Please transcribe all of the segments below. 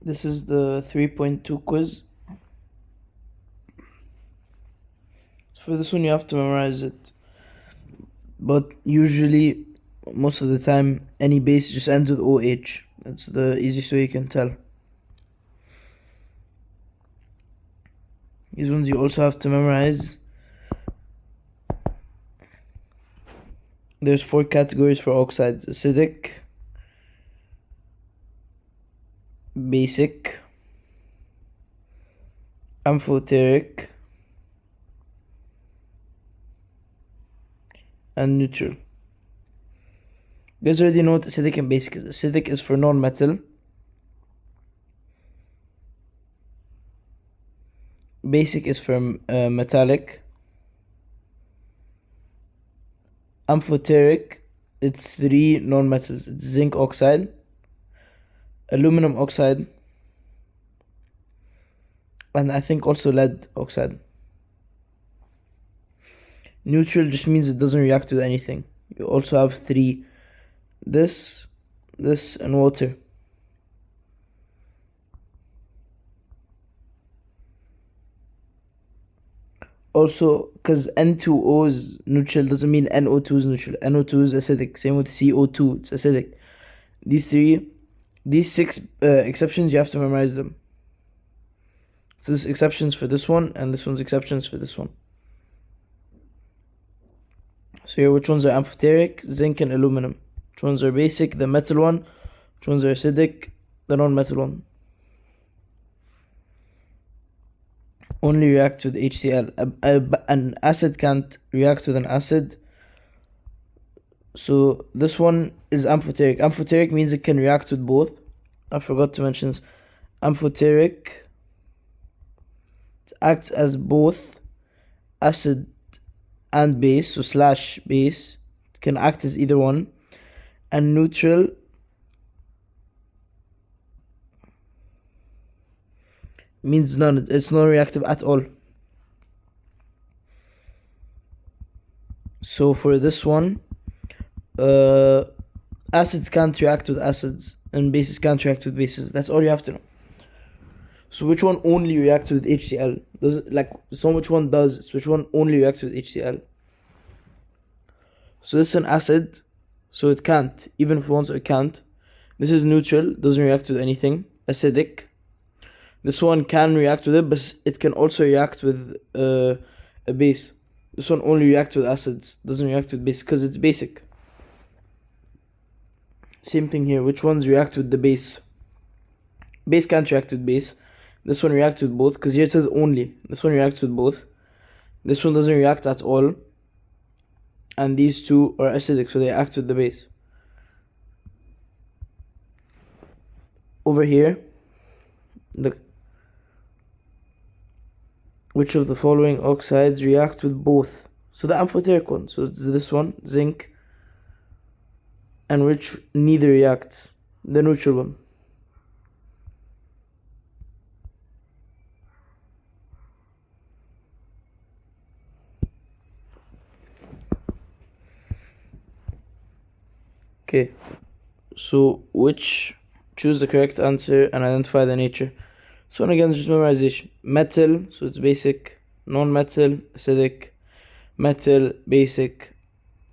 This is the 3.2 quiz. For this one you have to memorize it. But usually, most of the time, any base just ends with OH. That's the easiest way you can tell. These ones you also have to memorize. There's 4 categories for oxides: acidic, basic, amphoteric, and neutral. You guys already know what acidic and basic is. Acidic is for non-metal. Basic is for metallic. Amphoteric, it's 3 non-metals. It's zinc oxide, aluminum oxide, and I think also lead oxide. Neutral just means it doesn't react with anything. You also have 3: this, and water. Also, because N2O is neutral doesn't mean NO2 is neutral. NO2 is acidic. Same with CO2, it's acidic. These 6 exceptions, you have to memorize them. So there's exceptions for this one, and this one's exceptions for this one. So here, which ones are amphoteric? Zinc and aluminum. Which ones are basic? The metal one. Which ones are acidic? The non-metal one. Only react with HCl. An acid can't react with an acid. So this one is amphoteric. Amphoteric means it can react with both. I forgot to mention this. Amphoteric acts as both acid and base, so slash base. It can act as either one. And neutral means none. It's non-reactive at all. So for this one, acids can't react with acids, and bases can't react with bases. That's all you have to know. So which one only reacts with HCl? Which one does? So which one only reacts with HCl? So this is an acid, so it can't. Even if it wants, it can't. This is neutral, doesn't react with anything. Acidic. This one can react with it, but it can also react with a base. This one only reacts with acids, doesn't react with base because it's basic. Same thing here. Which ones react with the base? Base can't react with base. This one reacts with both, because here it says only. This one reacts with both. This one doesn't react at all. And these two are acidic, so they act with the base. Over here, look. Which of the following oxides react with both? So the amphoteric one. So it's this one, zinc. And which neither reacts? The neutral one. Okay, so choose the correct answer and identify the nature. So again, just memorization. Metal, so it's basic. Non-metal, acidic. Metal, basic.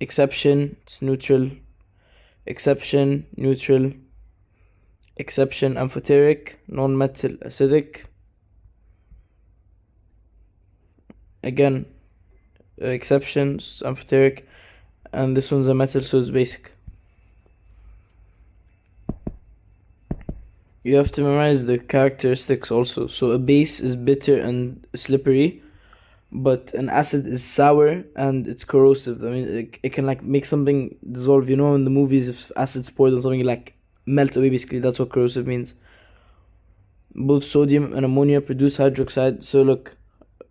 Exception, it's neutral. Exception, neutral. Exception, amphoteric. Non-metal, acidic. Again, exceptions, amphoteric. And this one's a metal, so it's basic. You have to memorize the characteristics also. So a base is bitter and slippery, but an acid is sour and it's corrosive. I mean, it can make something dissolve. In the movies, if acid's poured on something, melt away. Basically, that's what corrosive means. Both sodium and ammonia produce hydroxide. So look,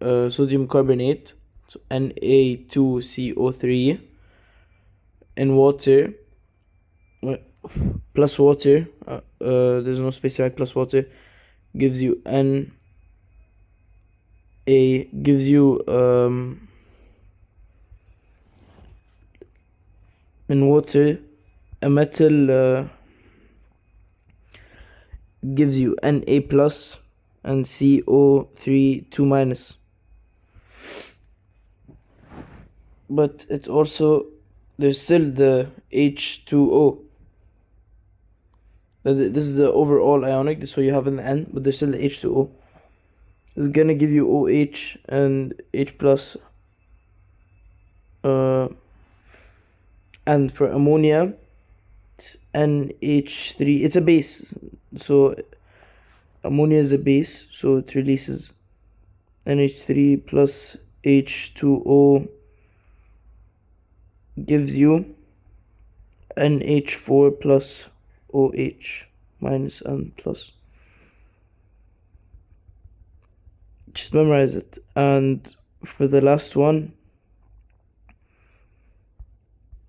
sodium carbonate, so Na2CO3, in water. Plus water, there's no space to write plus water, gives you in water, a metal gives you Na plus and CO3 2 minus. But it's also, there's still the H2O. This is the overall ionic, this is what you have in the end, but there's still the H2O. It's gonna give you OH and H plus. And for ammonia, it's NH3. It's a base, so ammonia is a base, so it releases NH3 plus H2O gives you NH4 plus OH minus and plus. Just memorize it. And for the last one,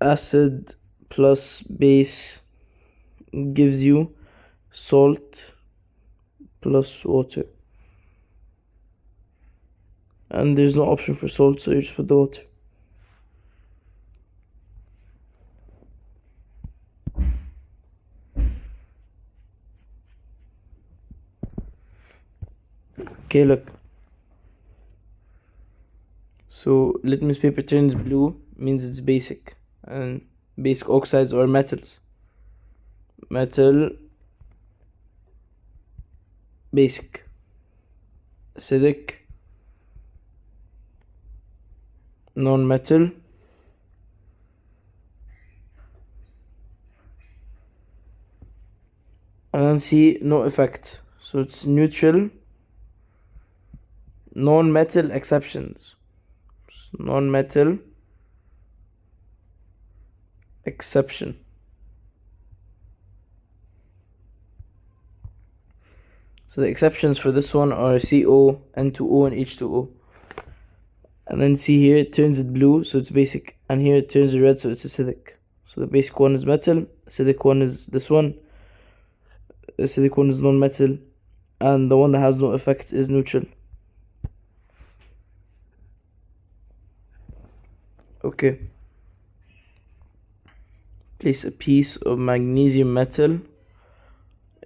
acid plus base gives you salt plus water. And there's no option for salt, so you just put the water. Okay, look. So litmus paper turns blue, means it's basic. And basic oxides or metals. Metal, basic. Acidic, non-metal. And then see, no effect. So it's neutral. Non-metal exceptions. Non-metal exception. So the exceptions for this one are CO, N2O, and H2O. And then see here, it turns it blue, so it's basic. And here it turns it red, so it's acidic. So the basic one is metal, acidic one is this one, acidic one is non-metal, and the one that has no effect is neutral. Okay. Place a piece of magnesium metal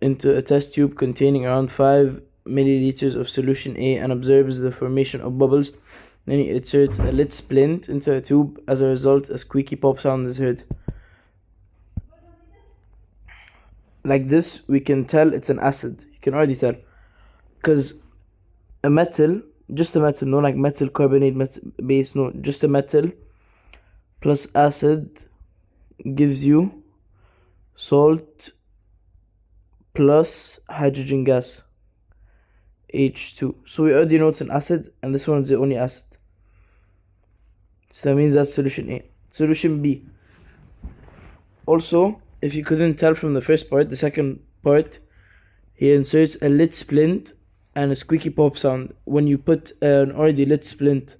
into a test tube containing around 5 milliliters of solution A and observes the formation of bubbles. Then he inserts a lead splint into a tube. As a result, a squeaky pop sound is heard. Like this, we can tell it's an acid. You can already tell. Because a metal, just a metal, no like metal carbonate base, no, just a metal plus acid gives you salt plus hydrogen gas, H2. So we already know it's an acid, and this one's the only acid. So that means that's solution A. Solution B. Also, if you couldn't tell from the first part, the second part, he inserts a lead splint and a squeaky pop sound. When you put an already lit splint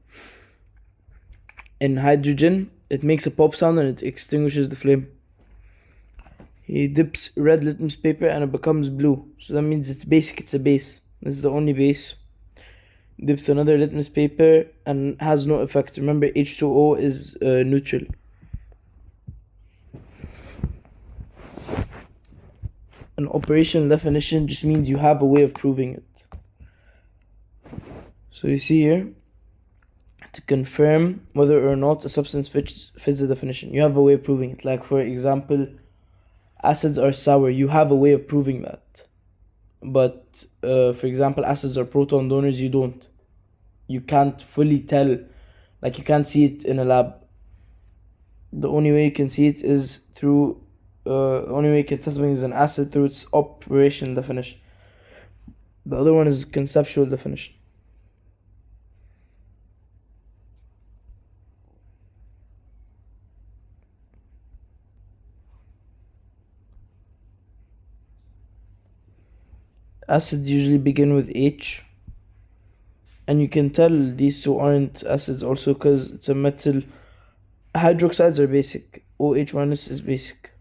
in hydrogen, it makes a pop sound and it extinguishes the flame. He dips red litmus paper and it becomes blue. So that means it's basic, it's a base. This is the only base. Dips another litmus paper and has no effect. Remember, H2O is neutral. An operational definition just means you have a way of proving it. So you see here, to confirm whether or not a substance fits the definition, you have a way of proving it. Like, for example, acids are sour. You have a way of proving that. But, for example, acids are proton donors. You don't. You can't fully tell. Like, you can't see it in a lab. The only way you can see it is through... the only way you can test something is an acid through its operational definition. The other one is conceptual definition. Acids usually begin with H, and you can tell these two aren't acids also because it's a metal. Hydroxides are basic. OH minus is basic.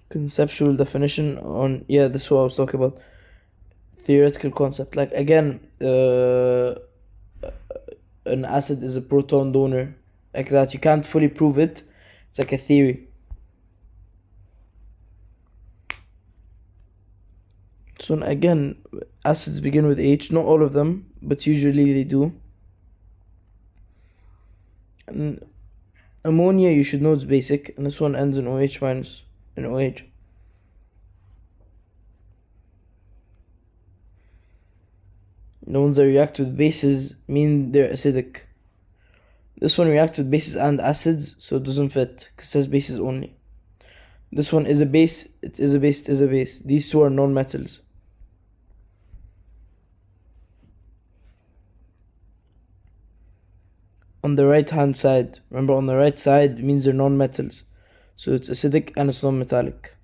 Conceptual definition on, yeah, this is what I was talking about. Theoretical concept. Like, again, an acid is a proton donor. like that. You can't fully prove it. It's like a theory. So again, acids begin with H. Not all of them, but usually they do. And ammonia, you should know it's basic, and this one ends in OH minus, in OH. The ones that react with bases mean they're acidic. This one reacts with bases and acids, so it doesn't fit, because it says bases only. This one is a base, it is a base, it is a base. These two are non-metals. On the right hand side, remember on the right side means they're non-metals. So it's acidic and it's non-metallic.